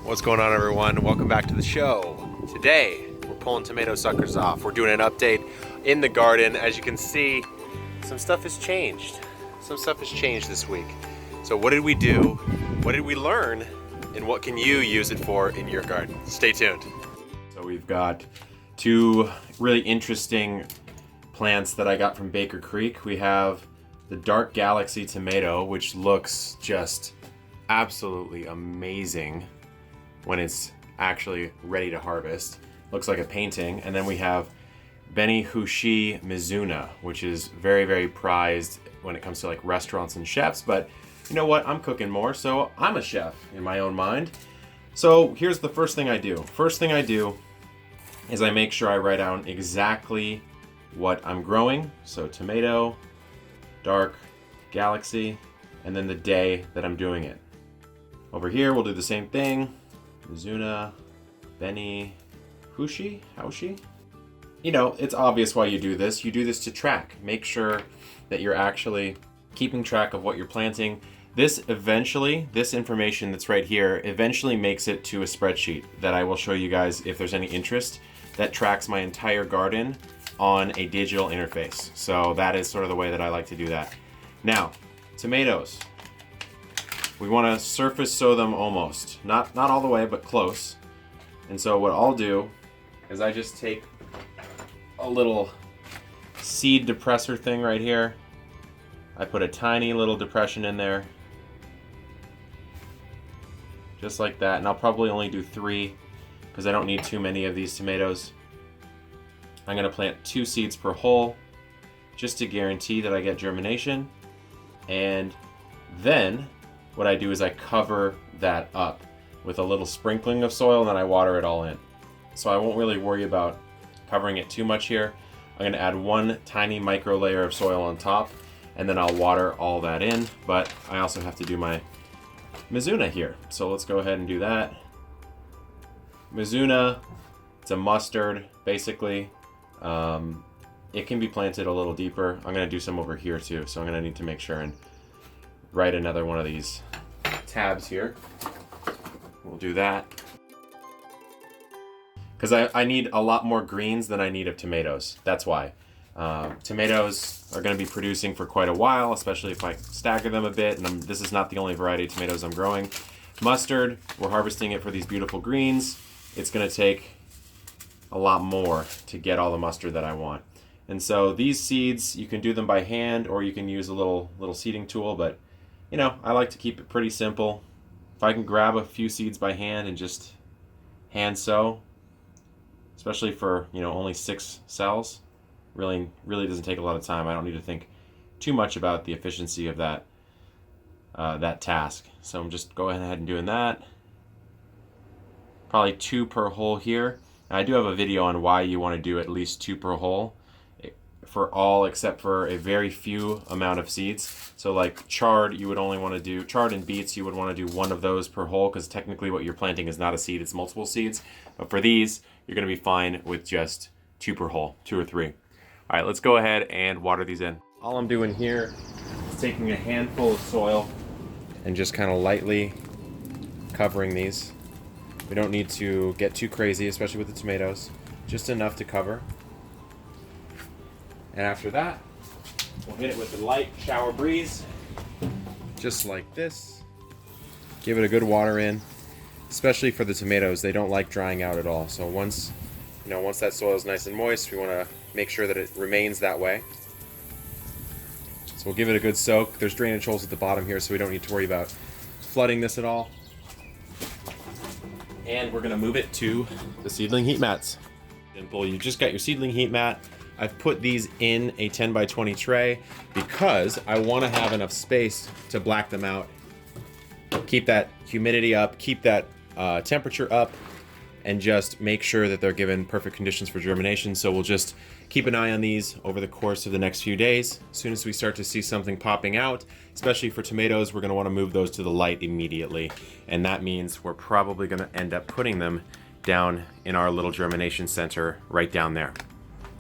What's going on, everyone? Welcome back to the show. Today, we're pulling tomato suckers off. We're doing an update in the garden. As you can see, some stuff has changed. Some stuff has changed this week. So what did we do? What did we learn? And what can you use it for in your garden? Stay tuned. So we've got two really interesting plants that I got from Baker Creek. We have the Dark Galaxy tomato, which looks just absolutely amazing when it's actually ready to harvest. Looks like a painting. And then we have Beni Hushi Mizuna, which is very, very prized when it comes to like restaurants and chefs. But you know what? I'm cooking more, so I'm a chef in my own mind. So here's the first thing I do. First thing I do is I make sure I write down exactly what I'm growing. So tomato, Dark Galaxy, and then the day that I'm doing it. Over here, we'll do the same thing. Mizuna, Beni, Hushi. You know, it's obvious why you do this. You do this to track. Make sure that you're actually keeping track of what you're planting. This information that's right here, eventually makes it to a spreadsheet that I will show you guys if there's any interest, that tracks my entire garden on a digital interface. So that is sort of the way that I like to do that. Now, tomatoes. We want to surface sow them almost. Not all the way, but close. And so what I'll do is I just take a little seed depressor thing right here. I put a tiny little depression in there. Just like that. And I'll probably only do 3 because I don't need too many of these tomatoes. I'm going to plant 2 seeds per hole just to guarantee that I get germination. And then what I do is I cover that up with a little sprinkling of soil and then I water it all in. So I won't really worry about covering it too much here. I'm going to add 1 tiny micro layer of soil on top and then I'll water all that in. But I also have to do my Mizuna here. So let's go ahead and do that. Mizuna, it's a mustard basically. It can be planted a little deeper. I'm going to do some over here too. So I'm going to need to make sure and write another one of these tabs here. We'll do that. Because I need a lot more greens than I need of tomatoes. That's why. Tomatoes are going to be producing for quite a while, especially if I stagger them a bit. And this is not the only variety of tomatoes I'm growing. Mustard, we're harvesting it for these beautiful greens. It's going to take a lot more to get all the mustard that I want. And so these seeds, you can do them by hand or you can use a little seeding tool, but you know, I like to keep it pretty simple. If I can grab a few seeds by hand and just hand sow, especially for, you know, only 6 cells, really doesn't take a lot of time. I don't need to think too much about the efficiency of that task. So I'm just going ahead and doing that. Probably 2 per hole here. And I do have a video on why you want to do at least 2 per hole for all except for a very few amount of seeds. So like chard, you would only want to do, chard and beets, you would want to do 1 of those per hole because technically what you're planting is not a seed, it's multiple seeds. But for these, you're going to be fine with just 2 per hole, 2 or 3. All right, let's go ahead and water these in. All I'm doing here is taking a handful of soil and just kind of lightly covering these. We don't need to get too crazy, especially with the tomatoes. Just enough to cover. And after that, we'll hit it with a light shower breeze, just like this. Give it a good water in, especially for the tomatoes. They don't like drying out at all. So once that soil is nice and moist, we want to make sure that it remains that way. So we'll give it a good soak. There's drainage holes at the bottom here, so we don't need to worry about flooding this at all. And we're going to move it to the seedling heat mats. Simple. You just got your seedling heat mat. I've put these in a 10 by 20 tray because I want to have enough space to black them out, keep that humidity up, keep that temperature up, and just make sure that they're given perfect conditions for germination. So we'll just keep an eye on these over the course of the next few days. As soon as we start to see something popping out, especially for tomatoes, we're going to want to move those to the light immediately. And that means we're probably going to end up putting them down in our little germination center right down there.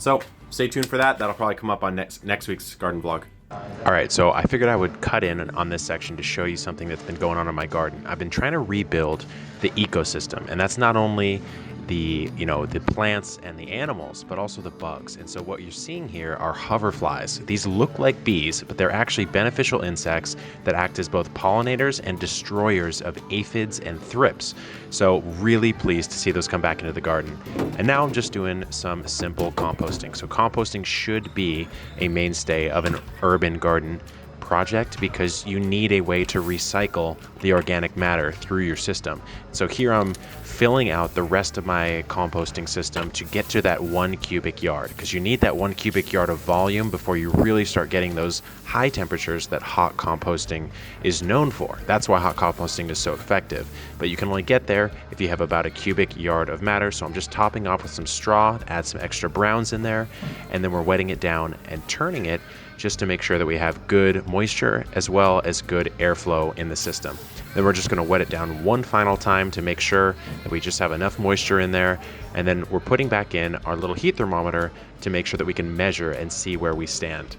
So stay tuned for that. That'll probably come up on next week's garden vlog. All right, so I figured I would cut in on this section to show you something that's been going on in my garden. I've been trying to rebuild the ecosystem, and that's not only the plants and the animals, but also the bugs. And so what you're seeing here are hoverflies. These look like bees, but they're actually beneficial insects that act as both pollinators and destroyers of aphids and thrips. So really pleased to see those come back into the garden. And now I'm just doing some simple composting. So composting should be a mainstay of an urban garden project because you need a way to recycle the organic matter through your system. So here I'm filling out the rest of my composting system to get to that 1 cubic yard, because you need that 1 cubic yard of volume before you really start getting those high temperatures that hot composting is known for. That's why hot composting is so effective, but you can only get there if you have about a cubic yard of matter. So I'm just topping off with some straw, add some extra browns in there, and then we're wetting it down and turning it just to make sure that we have good moisture as well as good airflow in the system. Then we're just going to wet it down one final time to make sure that we just have enough moisture in there. And then we're putting back in our little heat thermometer to make sure that we can measure and see where we stand.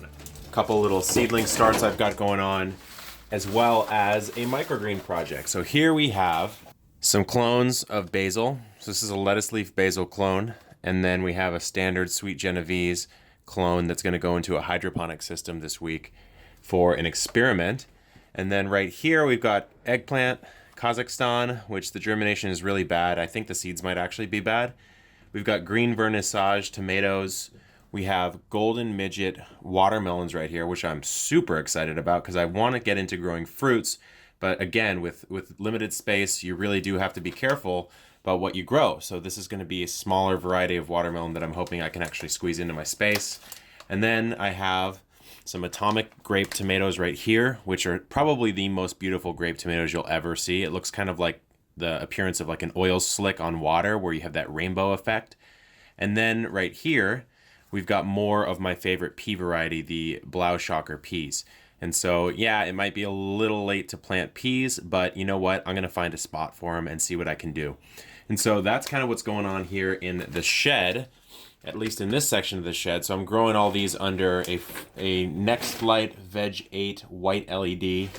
A couple little seedling starts I've got going on, as well as a microgreen project. So here we have some clones of basil. So this is a lettuce leaf basil clone. And then we have a standard sweet Genovese clone that's going to go into a hydroponic system this week for an experiment. And then right here we've got eggplant, Kazakhstan, which the germination is really bad. I think the seeds might actually be bad. We've got green vernissage tomatoes. We have golden midget watermelons right here, which I'm super excited about because I want to get into growing fruits. But again, with limited space, you really do have to be careful about what you grow. So this is going to be a smaller variety of watermelon that I'm hoping I can actually squeeze into my space. And then I have some atomic grape tomatoes right here, which are probably the most beautiful grape tomatoes you'll ever see. It looks kind of like the appearance of like an oil slick on water where you have that rainbow effect. And then right here, we've got more of my favorite pea variety, the Blauschocker peas. And so, yeah, it might be a little late to plant peas, but you know what? I'm going to find a spot for them and see what I can do. And so that's kind of what's going on here in the shed, at least in this section of the shed. So I'm growing all these under a Next Light Veg 8 white LED.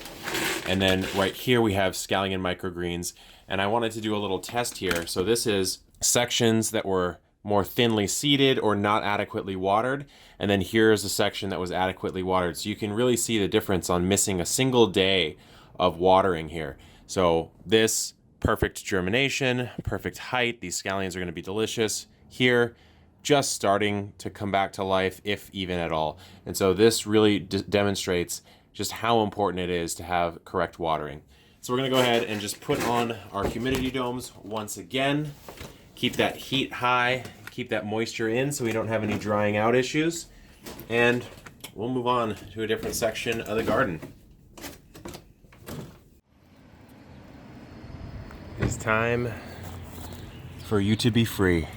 And then right here we have scallion microgreens. And I wanted to do a little test here. So this is sections that were more thinly seeded or not adequately watered. And then here's a section that was adequately watered. So you can really see the difference on missing a single day of watering here. So this, perfect germination, perfect height. These scallions are going to be delicious. Here, just starting to come back to life, if even at all. And so this really demonstrates just how important it is to have correct watering. So we're going to go ahead and just put on our humidity domes once again. Keep that heat high, keep that moisture in so we don't have any drying out issues. And we'll move on to a different section of the garden. It's time for you to be free.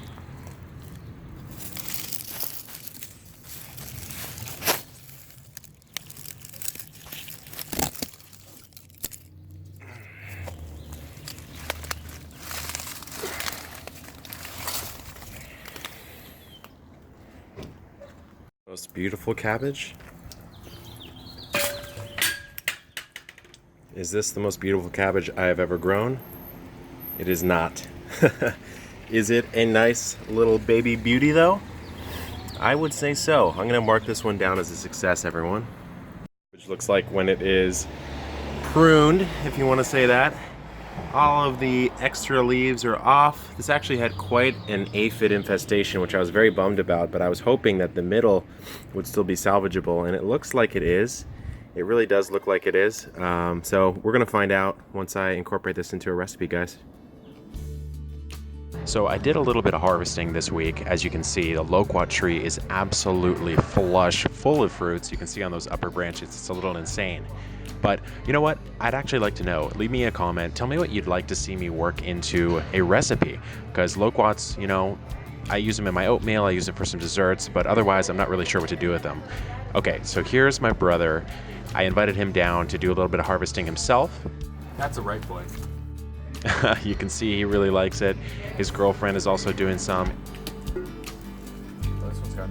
Most beautiful cabbage. Is this the most beautiful cabbage I have ever grown? It is not. Is it a nice little baby beauty though? I would say so. I'm gonna mark this one down as a success, everyone. Which looks like when it is pruned, if you want to say that. All of the extra leaves are off. This actually had quite an aphid infestation, which I was very bummed about, but I was hoping that the middle would still be salvageable, and it looks like it is. It really does look like it is. So we're gonna find out once I incorporate this into a recipe, guys. So I did a little bit of harvesting this week. As you can see, the loquat tree is absolutely flush, full of fruits. You can see on those upper branches, it's a little insane. But you know what? I'd actually like to know. Leave me a comment. Tell me what you'd like to see me work into a recipe. Because loquats, you know, I use them in my oatmeal, I use it for some desserts, but otherwise I'm not really sure what to do with them. Okay, so here's my brother. I invited him down to do a little bit of harvesting himself. That's the right place. You can see he really likes it. His girlfriend is also doing some. This one's got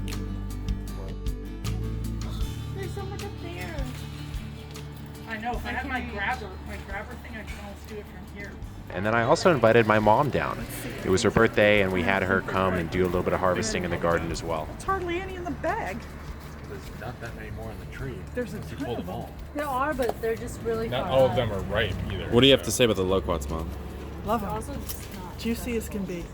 know, if I had my grabber thing, I can almost do it from here. And then I also invited my mom down. It was her birthday, and we had her come and do a little bit of harvesting in the garden as well. It's hardly any in the bag. There's not that many more in the tree. There's a you ton pull of them all. There are, but they're just really Not far all of out. them are ripe either. What do you have to say about the loquats, Mom? Love them. Also, just not Juicy as can be.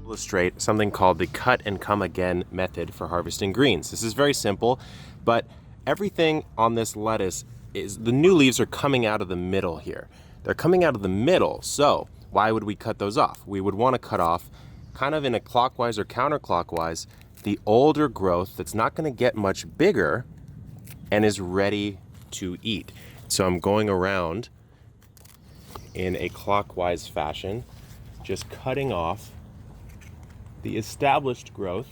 Illustrate something called the cut and come again method for harvesting greens. This is very simple, but everything on this lettuce is, the new leaves are coming out of the middle here. They're coming out of the middle, so why would we cut those off? We would want to cut off kind of in a clockwise or counterclockwise the older growth that's not going to get much bigger and is ready to eat. So I'm going around in a clockwise fashion, just cutting off the established growth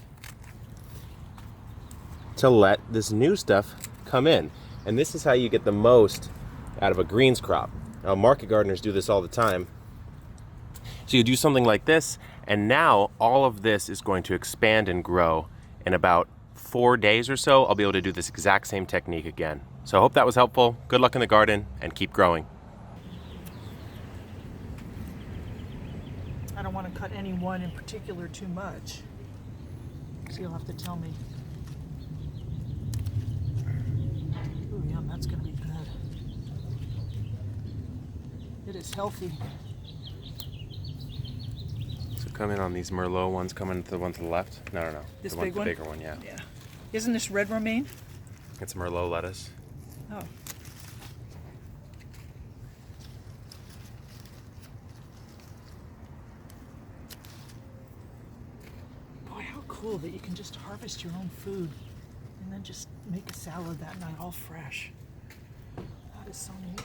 to let this new stuff come in. And this is how you get the most out of a greens crop. Now, market gardeners do this all the time. So you do something like this, and now all of this is going to expand and grow. In about 4 days or so, I'll be able to do this exact same technique again. So I hope that was helpful. Good luck in the garden, and keep growing. I don't want to cut any one in particular too much. So you'll have to tell me. Ooh, yum, that's going to be good. It is healthy. So come in on these Merlot ones, coming to the one to the left. No. This the big one? The bigger one, yeah. Yeah. Isn't this red romaine? It's Merlot lettuce. Oh. Boy, how cool that you can just harvest your own food and then just make a salad that night all fresh. That is so neat.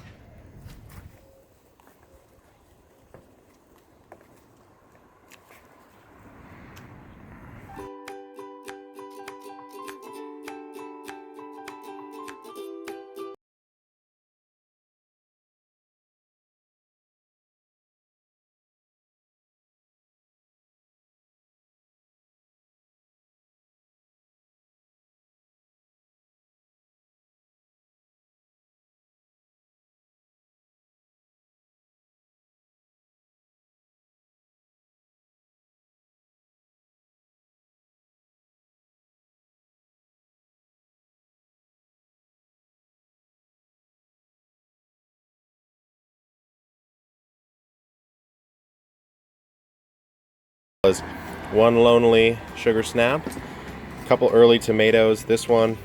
One lonely sugar snap, a couple early tomatoes. This one,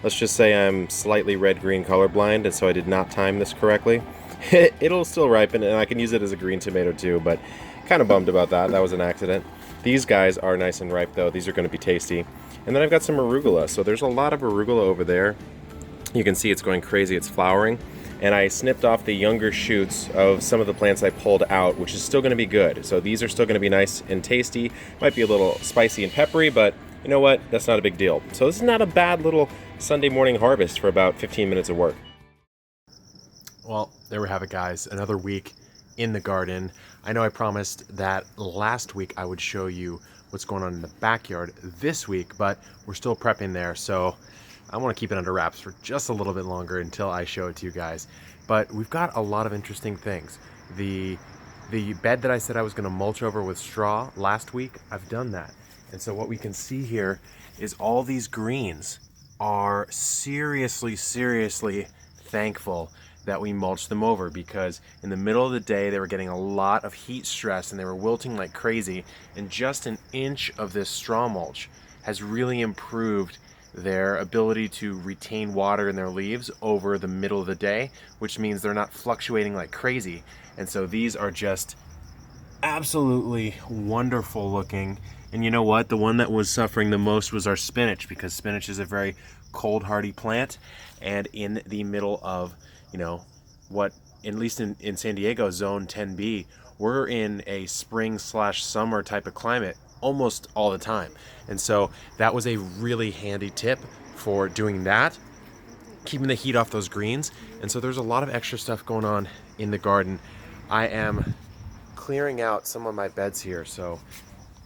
let's just say I'm slightly red-green colorblind, and so I did not time this correctly. It'll still ripen, and I can use it as a green tomato too, but kind of bummed about that. That was an accident. These guys are nice and ripe though. These are going to be tasty. And then I've got some arugula. So there's a lot of arugula over there. You can see it's going crazy. It's flowering. And I snipped off the younger shoots of some of the plants I pulled out, which is still going to be good. So these are still going to be nice and tasty. Might be a little spicy and peppery, but you know what? That's not a big deal. So this is not a bad little Sunday morning harvest for about 15 minutes of work. Well, there we have it, guys. Another week in the garden. I know I promised that last week I would show you what's going on in the backyard this week, but we're still prepping there. So I want to keep it under wraps for just a little bit longer until I show it to you guys. But we've got a lot of interesting things. The bed that I said I was going to mulch over with straw last week, I've done that. And so what we can see here is all these greens are seriously thankful that we mulched them over, because in the middle of the day they were getting a lot of heat stress and they were wilting like crazy, and just an inch of this straw mulch has really improved their ability to retain water in their leaves over the middle of the day, which means they're not fluctuating like crazy. And so these are just absolutely wonderful looking. And you know what? The one that was suffering the most was our spinach, because spinach is a very cold hardy plant, and in the middle of, you know, what, at least in San Diego, zone 10B, we're in a spring/summer type of climate. almost all the time. And so that was a really handy tip for doing that, keeping the heat off those greens. And so there's a lot of extra stuff going on in the garden. I am clearing out some of my beds here. So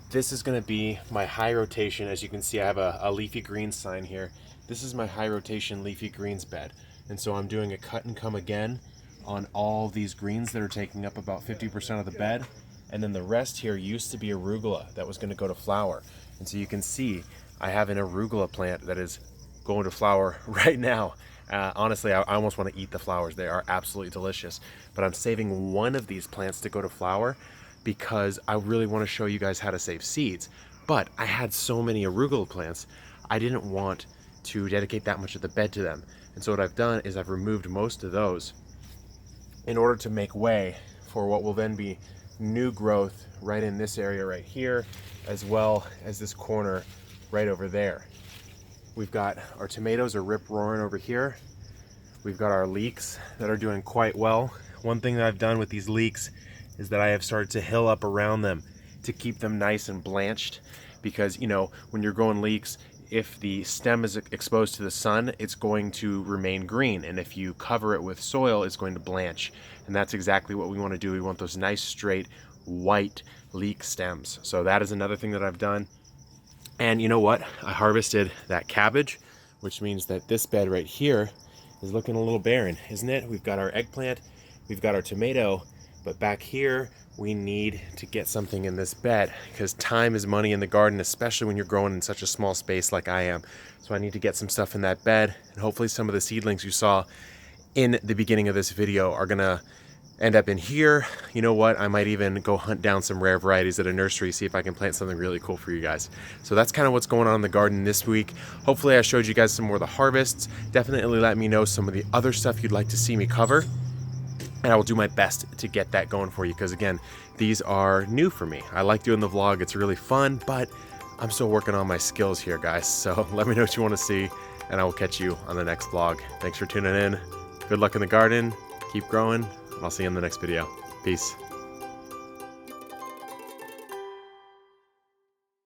this is going to be my high rotation. As you can see, I have a leafy greens sign here. This is my high rotation leafy greens bed. And so I'm doing a cut and come again on all these greens that are taking up about 50% of the bed. And then the rest here used to be arugula that was going to go to flower. And so you can see I have an arugula plant that is going to flower right now. Honestly, I almost want to eat the flowers. They are absolutely delicious. But I'm saving one of these plants to go to flower because I really want to show you guys how to save seeds. But I had so many arugula plants, I didn't want to dedicate that much of the bed to them. And so what I've done is I've removed most of those in order to make way for what will then be new growth right in this area right here, as well as this corner right over there. We've got our tomatoes are rip roaring over here. We've got our leeks that are doing quite well. One thing that I've done with these leeks is that I have started to hill up around them to keep them nice and blanched, because you know, when you're growing leeks, if the stem is exposed to the sun, it's going to remain green, and if you cover it with soil, it's going to blanch. And that's exactly what we want to do. We want those nice straight white leek stems. So that is another thing that I've done. And you know what? I harvested that cabbage, which means that this bed right here is looking a little barren, isn't it? We've got our eggplant, we've got our tomato, but back here we need to get something in this bed, because time is money in the garden, especially when you're growing in such a small space like I am. So I need to get some stuff in that bed, and hopefully some of the seedlings you saw in the beginning of this video are gonna end up in here. You know what? I might even go hunt down some rare varieties at a nursery, see if I can plant something really cool for you guys. So that's kind of what's going on in the garden this week. Hopefully I showed you guys some more of the harvests. Definitely let me know some of the other stuff you'd like to see me cover, and I will do my best to get that going for you, because again, these are new for me. I like doing the vlog, it's really fun, but I'm still working on my skills here, guys. So let me know what you want to see, and I will catch you on the next vlog. Thanks for tuning in. Good luck in the garden, keep growing, and I'll see you in the next video. Peace.